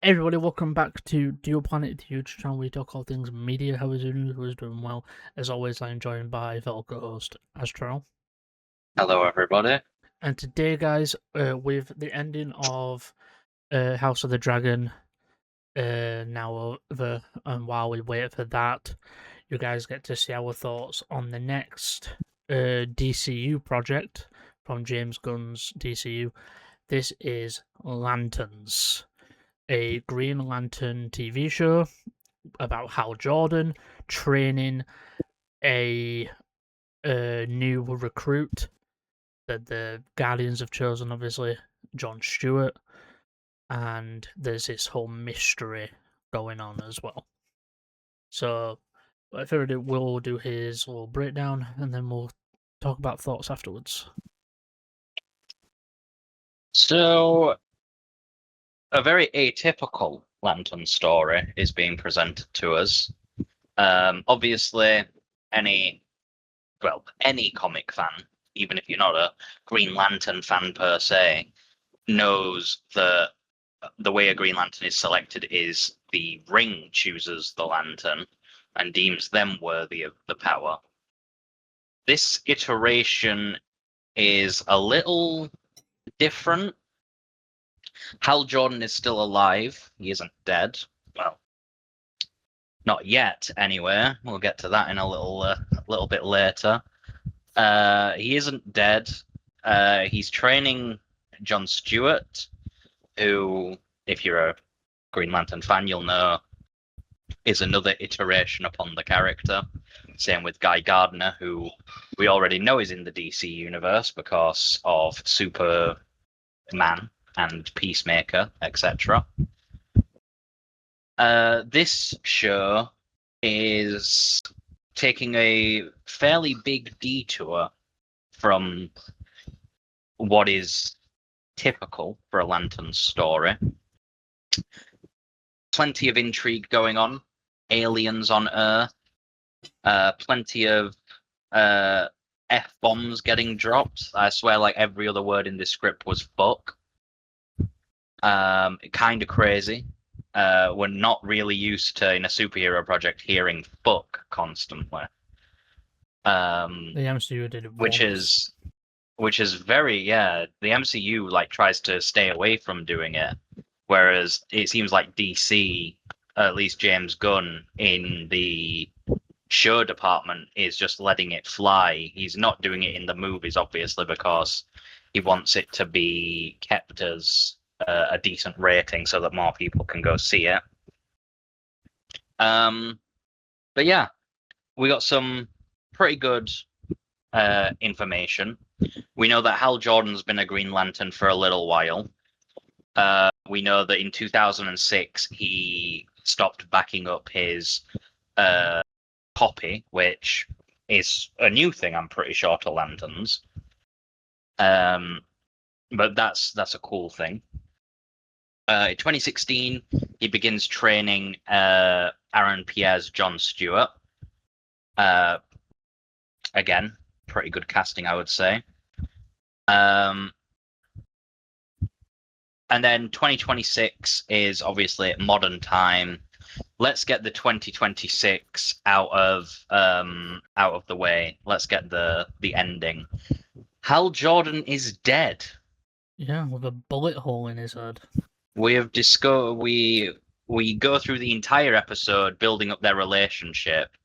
Hey everybody, welcome back to Dual Planet, the huge channel where we talk all things media. How is doing? Who is doing well? As always, I'm joined by fellow co-host Azteral. Hello, everybody. And today, guys, with the ending of House of the Dragon now over, and while we wait for that, you guys get to see our thoughts on the next DCU project from James Gunn's DCU. This is Lanterns, a Green Lantern TV show about Hal Jordan training a new recruit that the Guardians have chosen, obviously, John Stewart, and there's this whole mystery going on as well. So, I figured it will do his little breakdown, and then we'll talk about thoughts afterwards. So, a very atypical Lantern story is being presented to us. Obviously, any comic fan, even if you're not a Green Lantern fan per se, knows that the way a Green Lantern is selected is the ring chooses the Lantern and deems them worthy of the power. This iteration is a little different. Hal Jordan is still alive. He isn't dead. Well, not yet, anyway. We'll get to that in a little bit later. He isn't dead. He's training John Stewart, who, if you're a Green Lantern fan, you'll know is another iteration upon the character. Same with Guy Gardner, who we already know is in the DC universe because of Superman and Peacemaker, etc. This show is taking a fairly big detour from what is typical for a Lantern story. Plenty of intrigue going on, aliens on Earth, plenty of F-bombs getting dropped. I swear like every other word in this script was fuck. Kind of crazy. We're not really used to, in a superhero project, hearing fuck constantly. The MCU did it which once. is very, the MCU like tries to stay away from doing it, whereas it seems like DC, at least James Gunn in the show department, is just letting it fly. He's not doing it in the movies, obviously, because he wants it to be kept as a decent rating so that more people can go see it. But yeah, we got some pretty good information. We know that Hal Jordan's been a Green Lantern for a little while. We know that in 2006 he stopped backing up his copy, which is a new thing, I'm pretty sure, to Lanterns. But that's a cool thing. In 2016, he begins training Aaron Pierre's John Stewart. Again, pretty good casting, I would say. And then 2026 is obviously modern time. Let's get the 2026 out of the way. Let's get the ending. Hal Jordan is dead. Yeah, with a bullet hole in his head. We have discovered we go through the entire episode building up their relationship,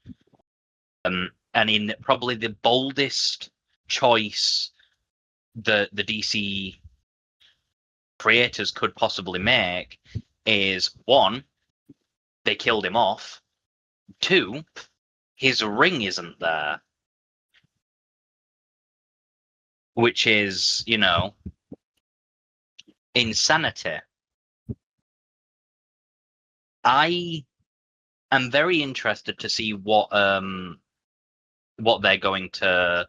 and in probably the boldest choice the DC creators could possibly make is, one, they killed him off. Two, his ring isn't there, which is, insanity. I am very interested to see what they're going to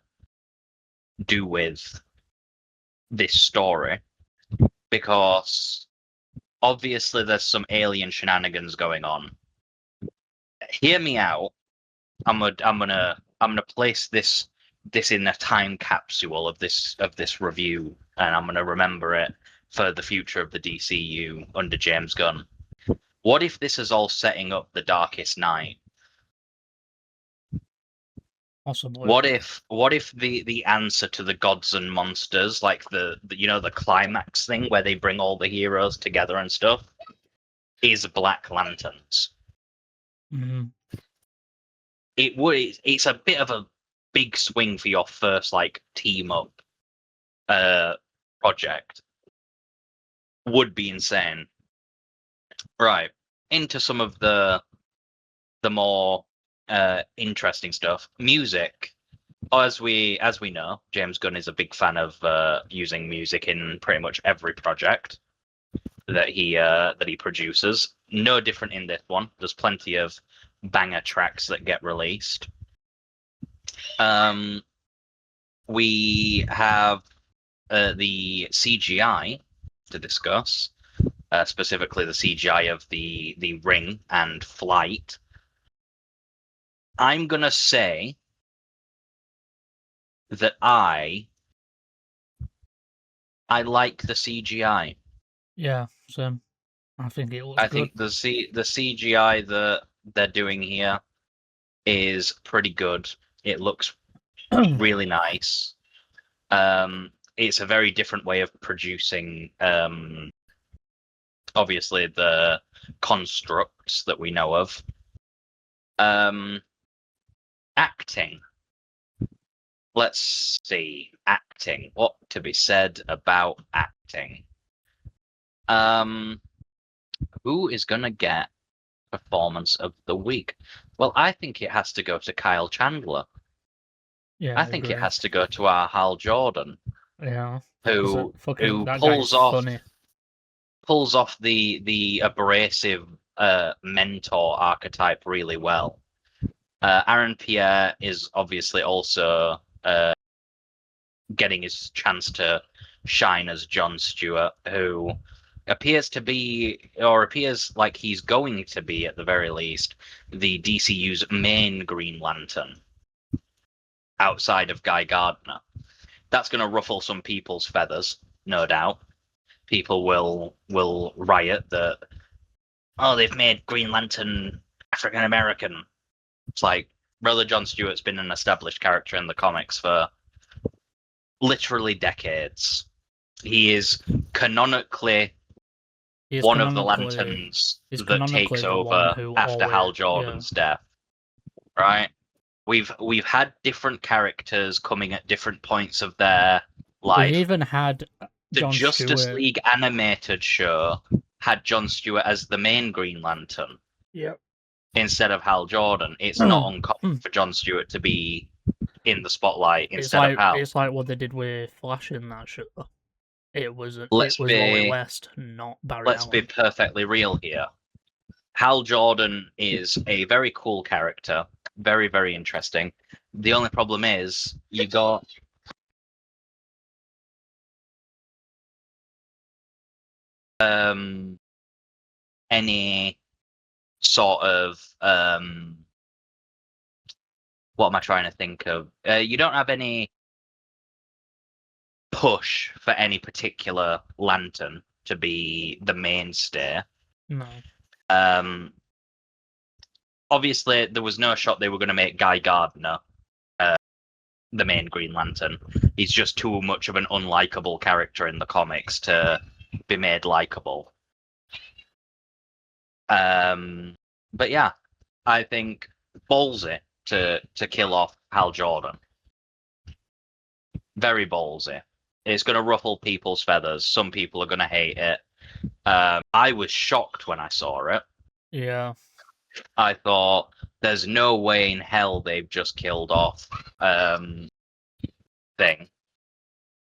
do with this story, because obviously there's some alien shenanigans going on. Hear me out. I'm gonna place this in a time capsule of this review, and I'm gonna remember it for the future of the DCU under James Gunn. What if this is all setting up the Darkest Night? Possibly. What if the answer to the gods and monsters, like the the climax thing where they bring all the heroes together and stuff, is Black Lanterns? Mm-hmm. It's a bit of a big swing for your first like team up project. Would be insane. Right. Into some of the more interesting stuff. Music. As we know, James Gunn is a big fan of using music in pretty much every project that he produces. No different in this one. There's plenty of banger tracks that get released. We have the CGI to discuss, specifically the CGI of the ring and flight. I'm gonna say that I like the CGI. Yeah, so I think it looks I good. think the CGI that they're doing here is pretty good. It looks really nice. It's a very different way of producing obviously the constructs that we know of. Acting. Let's see. Acting. What to be said about acting? Who is gonna get performance of the week? Well, I think it has to go to Kyle Chandler. Yeah, I think agree. it has to go to our Hal Jordan, Yeah, who fucking that guy is funny. pulls off the abrasive mentor archetype really well. Aaron Pierre is obviously also getting his chance to shine as Jon Stewart, who appears like he's going to be, at the very least, the DCU's main Green Lantern outside of Guy Gardner. That's going to ruffle some people's feathers, no doubt. People will riot that, oh, they've made Green Lantern African American. It's like, brother Jon Stewart's been an established character in the comics for literally decades. He is canonically one of the Lanterns that takes over after Hal Jordan's death. Right? We've had different characters coming at different points of their life. We even had the Justice League animated show had Jon Stewart as the main Green Lantern. Yep. Instead of Hal Jordan. It's not uncommon for Jon Stewart to be in the spotlight instead of Hal. It's like what they did with Flash in that show. It was Wally West, not Barry Allen. Let's be perfectly real here. Hal Jordan is a very cool character, very, very interesting. The only problem is you got any sort of what am I trying to think of? You don't have any push for any particular lantern to be the mainstay. No. Obviously, there was no shot they were going to make Guy Gardner the main Green Lantern. He's just too much of an unlikable character in the comics to be made likable. But yeah, I think ballsy to kill off Hal Jordan. Very ballsy. It's going to ruffle people's feathers. Some people are going to hate it. I was shocked when I saw it. Yeah. I thought, there's no way in hell they've just killed off thing.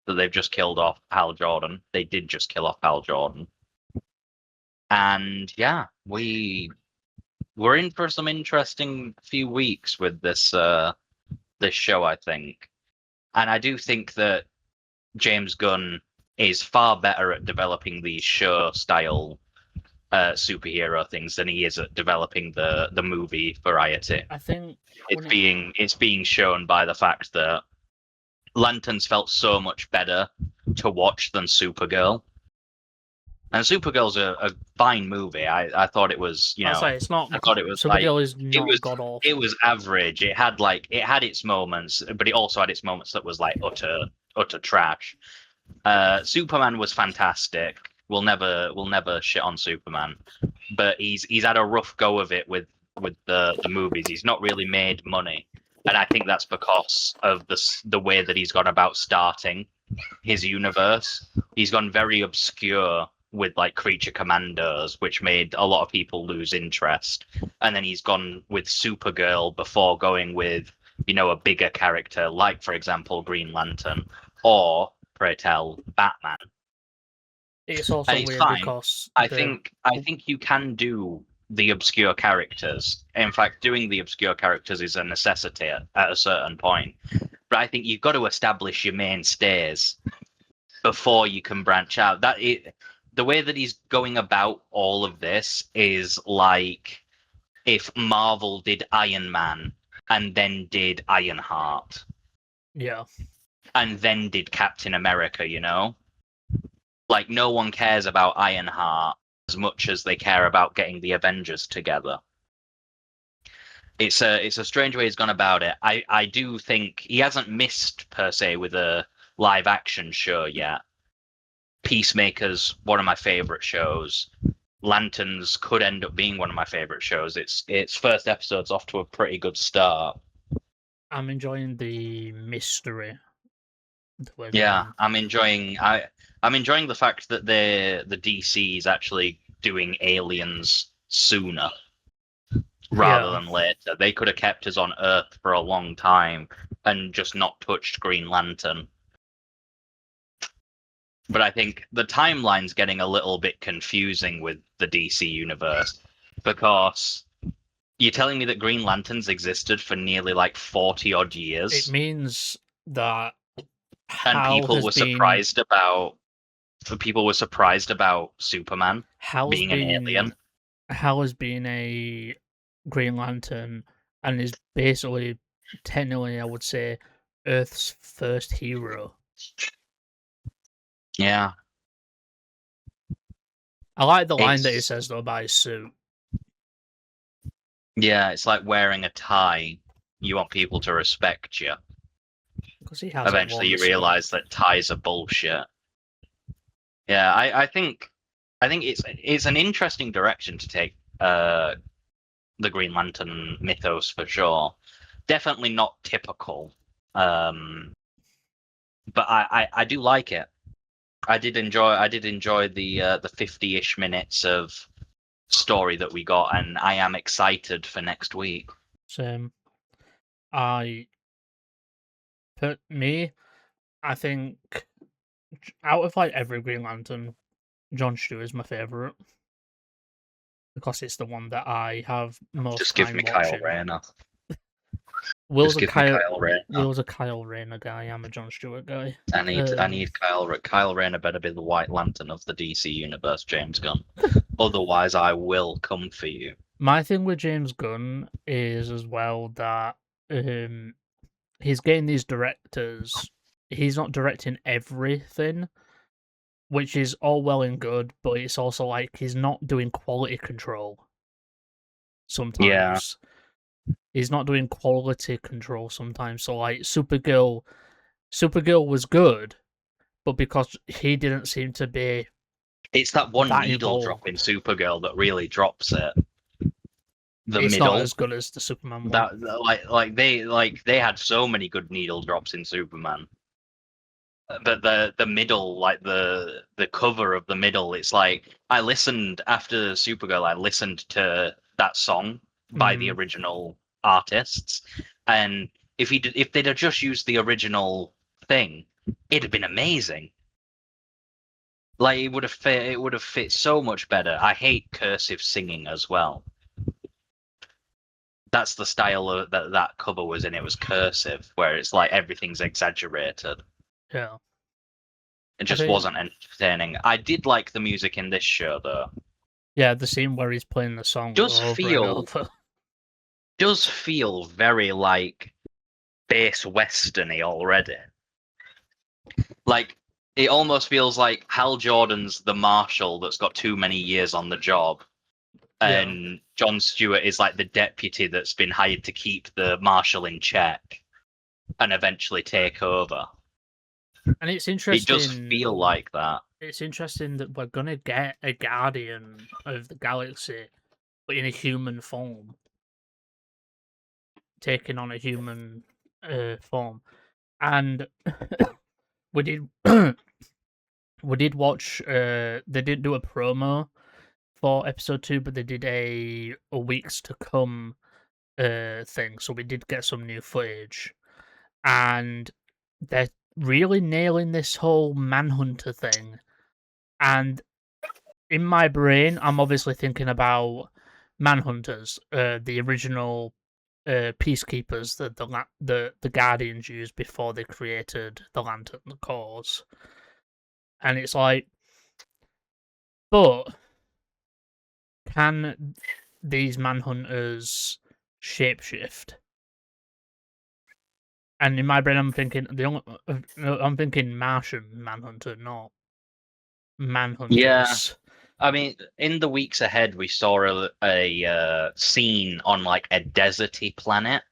That they've just killed off Hal Jordan. They did just kill off Hal Jordan. And yeah, we're in for some interesting few weeks with this this show, I think. And I do think that James Gunn is far better at developing these show style superhero things than he is at developing the movie variety. I think it's being shown by the fact that Lanterns felt so much better to watch than Supergirl. And Supergirl's a fine movie. I thought it was, I'll say it's not. I thought it was like Supergirl is not god awful. it was average. It had its moments, but it also had its moments that was like utter trash. Superman was fantastic. We'll never shit on Superman, but he's had a rough go of it with the movies. He's not really made money, and I think that's because of the way that he's gone about starting his universe. He's gone very obscure with like Creature Commandos, which made a lot of people lose interest, and then he's gone with Supergirl before going with a bigger character like, for example, Green Lantern or, pray tell, Batman. It's also and it's weird fine. because I think you can do the obscure characters. In fact, doing the obscure characters is a necessity at a certain point. But I think you've got to establish your mainstays before you can branch out. The way that he's going about all of this is like if Marvel did Iron Man and then did Ironheart. Yeah. And then did Captain America, Like, no one cares about Ironheart as much as they care about getting the Avengers together. It's a strange way he's gone about it. I do think he hasn't missed, per se, with a live action show yet. Peacemaker's one of my favorite shows. Lanterns could end up being one of my favorite shows. Its first episode's off to a pretty good start. I'm enjoying the mystery. Yeah, I'm enjoying the fact that the DC is actually doing Aliens sooner rather than later. They could have kept us on Earth for a long time and just not touched Green Lantern. But I think the timeline's getting a little bit confusing with the DC universe, because you're telling me that Green Lanterns existed for nearly like 40 odd years. It means that people were surprised about Superman being an alien. Hal has been a Green Lantern and is basically, technically, I would say, Earth's first hero. Yeah. I like the line that he says, though, about his suit. Yeah, it's like wearing a tie. You want people to respect you. Because he has. Eventually, you realize that ties are bullshit. Yeah, I think it's an interesting direction to take the Green Lantern mythos for sure. Definitely not typical, but I do like it. I did enjoy the 50-ish minutes of story that we got, and I am excited for next week. Same. I think out of like every Green Lantern, John Stewart is my favorite because it's the one that I have most. Just time give me watching. Kyle Rayner. Will's a Kyle Rayner guy. I'm a John Stewart guy. I need Kyle Rayner. Better be the White Lantern of the DC universe, James Gunn. Otherwise, I will come for you. My thing with James Gunn is as well that he's getting these directors. He's not directing everything, which is all well and good, but it's also like he's not doing quality control. Sometimes. Yeah. He's not doing quality control sometimes. So like Supergirl was good, but because he didn't seem to be. It's that one needle drop in Supergirl that really drops it. It's not as good as the Superman one. That they had so many good needle drops in Superman. But the middle, like the cover of the middle, it's like I listened after Supergirl. I listened to that song by the original artists, and if they'd have just used the original thing, it'd have been amazing. Like it would have fit so much better. I hate cursive singing as well. That's the style that cover was in. It was cursive, where it's like everything's exaggerated. Yeah. It just wasn't entertaining. I did like the music in this show, though. Yeah, the scene where he's playing the song does feel very like base westerny already. Like it almost feels like Hal Jordan's the marshal that's got too many years on the job, and Jon Stewart is like the deputy that's been hired to keep the marshal in check and eventually take over. And it's It does interesting. feel like that. It's interesting that we're gonna get a Guardian of the Galaxy, but in a human form, taking on a human form, and we did we did watch. They didn't do a promo for episode 2, but they did a weeks to come thing. So we did get some new footage, and they're really nailing this whole Manhunter thing. And in my brain, I'm obviously thinking about Manhunters, the original peacekeepers that the Guardians used before they created the Lantern Corps. And it's like, but can these Manhunters shapeshift? And in my brain, I'm thinking I'm thinking Martian Manhunter, not Yeah. Manhunters. I mean, in the weeks ahead, we saw a scene on like a deserty planet.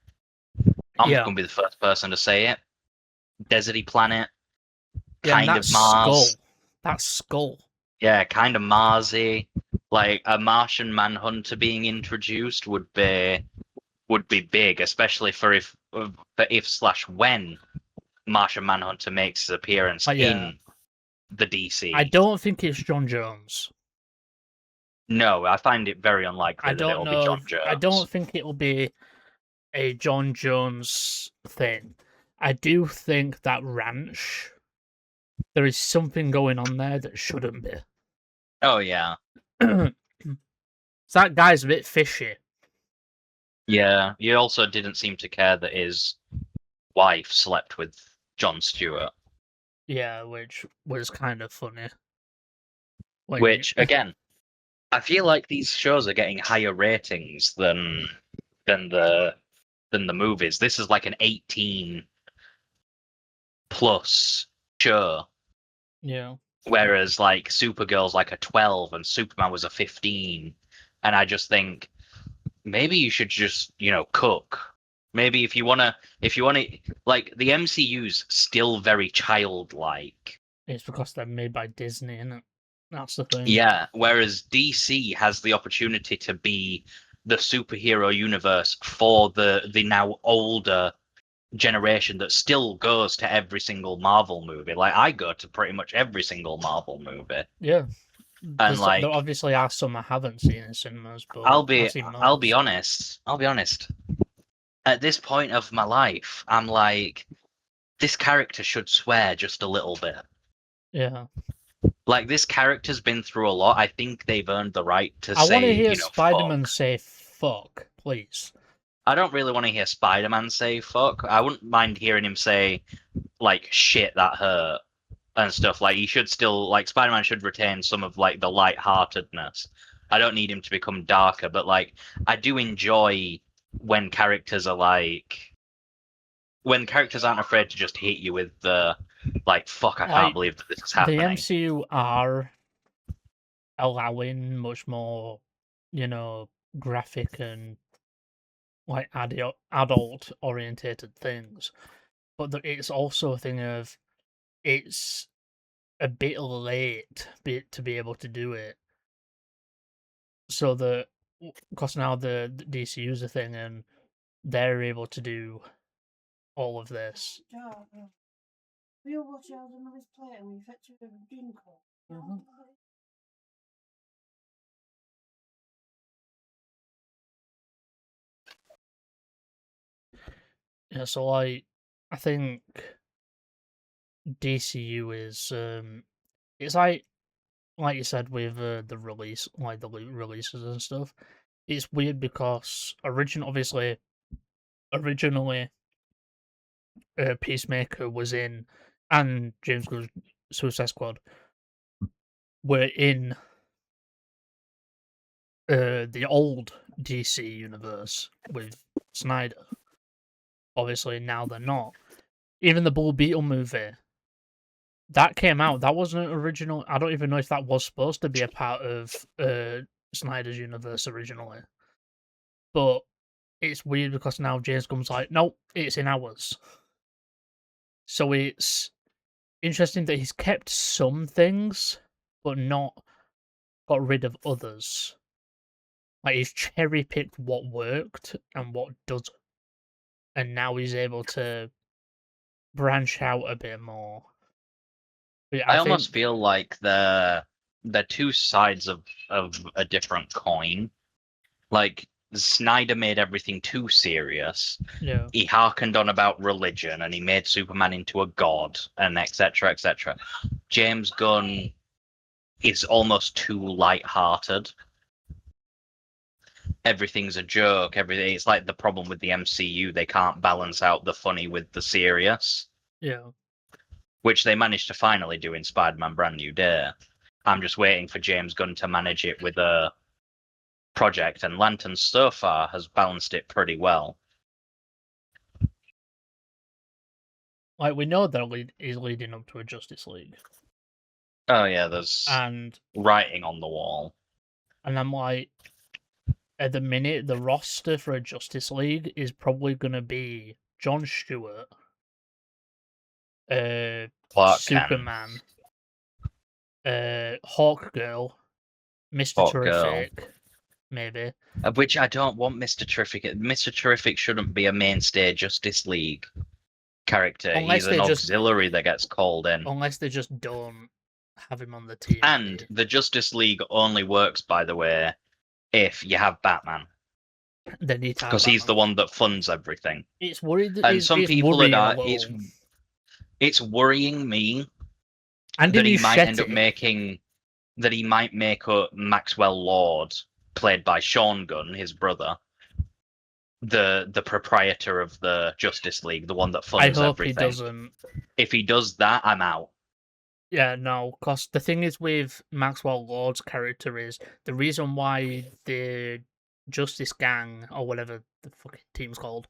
I'm Yeah, going to be the first person to say it. Deserty planet, yeah, and kind that's of Mars. That's Skull. Yeah, kind of Marsy. Like a Martian Manhunter being introduced would be big, especially for if slash when Martian Manhunter makes his appearance Yeah. in the DC. I don't think it's John Jones. No, I find it very unlikely I that it'll don't be know. John Jones. I don't think it'll be a John Jones thing. I do think that ranch, there is something going on there that shouldn't be. Oh yeah. So that guy's a bit fishy. Yeah, he also didn't seem to care that his wife slept with Jon Stewart. Yeah, which was kind of funny. Which again, I feel like these shows are getting higher ratings than the movies. This is like an 18 plus show. Yeah. Whereas like Supergirl's like a 12 and Superman was a 15. And I just think maybe you should just, cook. Maybe if you wanna like the MCU's still very childlike. It's because they're made by Disney, isn't it? That's the thing. Yeah, whereas DC has the opportunity to be the superhero universe for the now older generation that still goes to every single Marvel movie. Like I go to pretty much every single Marvel movie. Yeah. And like there obviously are some I haven't seen in cinemas, but I'll be honest. At this point of my life, I'm like, this character should swear just a little bit. Yeah. Like this character's been through a lot. I think they've earned the right to I say, want to hear Spider-Man fuck. say "fuck," please. I don't really want to hear Spider-Man say fuck. I wouldn't mind hearing him say like shit that hurt and stuff. Like he should still like Spider-Man should retain some of like the lightheartedness. I don't need him to become darker, but like I do enjoy when characters are like when characters aren't afraid to just hit you with the like fuck, I can't believe that this is happening. The MCU are allowing much more, graphic and like adult orientated things, but it's also a thing of it's a bit late to be able to do it. So because now the DCU's a thing and they're able to do all of this. We all watch out on this plate and we fetch a drink. Yeah, so I think DCU is it's like you said with the release, like the releases and stuff. It's weird because originally Peacemaker was in, and James Gunn's Suicide Squad were in the old DC universe with Snyder. Obviously now they're not. Even the Blue Beetle movie that came out. That wasn't original. I don't even know if that was supposed to be a part of Snyder's universe originally. But it's weird because now James Gunn's like, nope, it's in ours. So it's interesting that he's kept some things, but not got rid of others. Like he's cherry picked what worked and what doesn't, and now he's able to branch out a bit more. But I almost feel like they're two sides of a different coin. Like Snyder made everything too serious. yeah, He harkened on about religion, and he made Superman into a god, and etc. etc. James Gunn is almost too light-hearted. Everything's a joke. Everything. It's like the problem with the MCU. They can't balance out the funny with the serious. yeah. Which they managed to finally do in Spider-Man Brand New Day. I'm just waiting for James Gunn to manage it with a project, and Lanterns so far has balanced it pretty well. Like we know that he's leading up to a Justice League, Oh yeah, there's and writing on the wall. I'm like, at the minute, the roster for a Justice League is probably going to be John Stewart, Clark Superman, Hawkgirl, Mr. Hawkgirl. Terrific, maybe. Which I don't want Mr. Terrific. Mr. Terrific shouldn't be a mainstay Justice League character. Unless He's an they just- auxiliary that gets called in. Unless they just don't have him on the team. And the Justice League only works, by the way, if you have Batman. They need to have Because he's the Batman. one that funds everything. It's worried. And some people worrying are. a little. It's worrying me Andy that he might end up Muschietti- making. That he might make a Maxwell Lord, played by Sean Gunn, his brother, the proprietor of the Justice League, the one that I funds hope everything. he doesn't. If he does that, I'm out. Yeah, no, because the thing is with Maxwell Lord's character is the reason why the Justice Gang, or whatever the fucking team's called,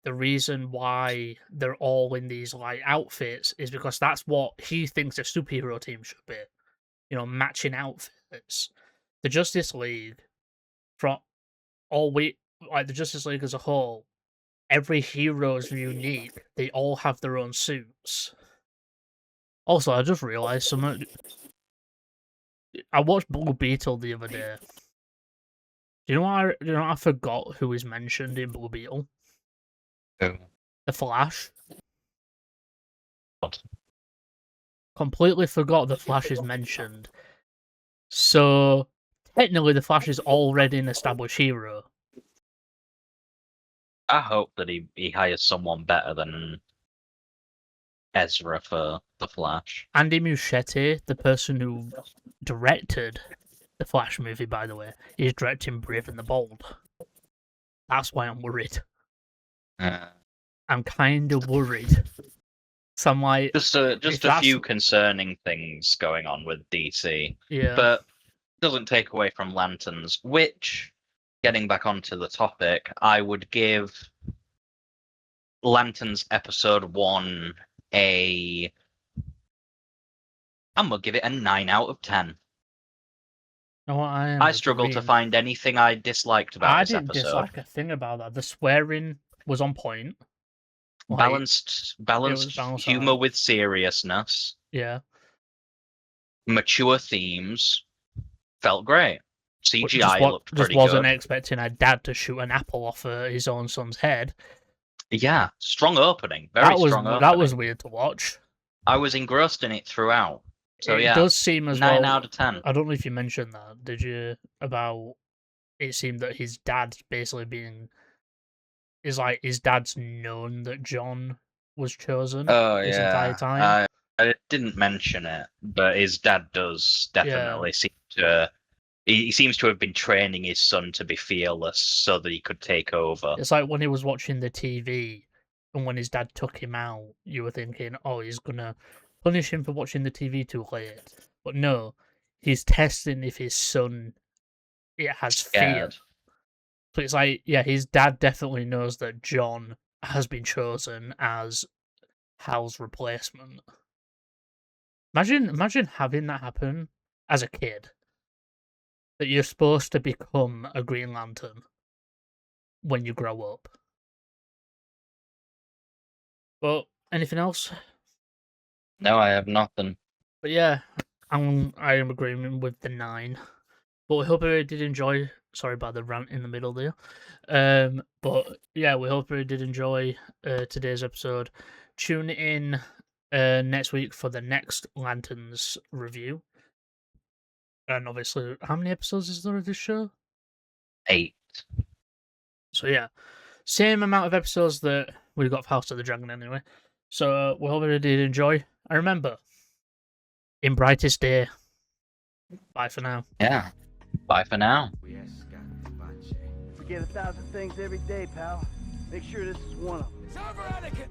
the reason why they're all in these like outfits is because that's what he thinks a superhero team should be. You know, matching outfits. The Justice League, from the Justice League as a whole, every hero is unique. They all have their own suits. Also, I just realised something. I watched Blue Beetle the other day. Do you know what I forgot who is mentioned in Blue Beetle? Who? The Flash. What? Completely forgot the Flash is mentioned. So, technically, the Flash is already an established hero. I hope that he hires someone better than Ezra for the Flash. Andy Muschietti, the person who directed the Flash movie, by the way, is directing Brave and the Bold. That's why I'm worried. I'm kind of worried. So I'm like, Just if a that's- few concerning things going on with DC, yeah, but doesn't take away from Lanterns. Which, getting back onto the topic, I would give Lanterns episode 1 I'm gonna give it a 9 out of 10. you know what, I struggled to agreeing. find anything I disliked about I this didn't episode. dislike a thing about that. The swearing was on point. Like, Balanced balanced humor out. with seriousness, Yeah. mature themes, felt great. CGI looked Just pretty wasn't good. expecting a dad to shoot an apple off his own son's head. Yeah, strong opening. Very strong opening. That was weird to watch. I was engrossed in it throughout. So it yeah, does seem as 9 well. out of 10. I don't know if you mentioned that. Did you? About it seemed that his dad's basically being his dad's known that John was chosen Oh this yeah, entire time. I didn't mention it, but his dad does definitely seem to. He seems to have been training his son to be fearless so that he could take over. It's like when he was watching the TV, and when his dad took him out, you were thinking, "Oh, he's gonna punish him for watching the TV too late." But no, he's testing if his son has fear. Scared. So it's like, yeah, his dad definitely knows that John has been chosen as Hal's replacement. Imagine having that happen as a kid. That you're supposed to become a Green Lantern when you grow up. But anything else? No, I have nothing. But yeah, I am agreeing with the 9. But we hope everybody did enjoy. Sorry about the rant in the middle there. But yeah, we hope everybody did enjoy today's episode. Tune in next week for the next Lanterns review. And obviously, how many episodes is there of this show? 8. So yeah, same amount of episodes that we got for House of the Dragon anyway. So we hope everybody did enjoy. And remember, in brightest day. Bye for now. Yeah. Bye for now. Forget 1,000 things every day, pal. Make sure this is one of them. It's over, Anakin!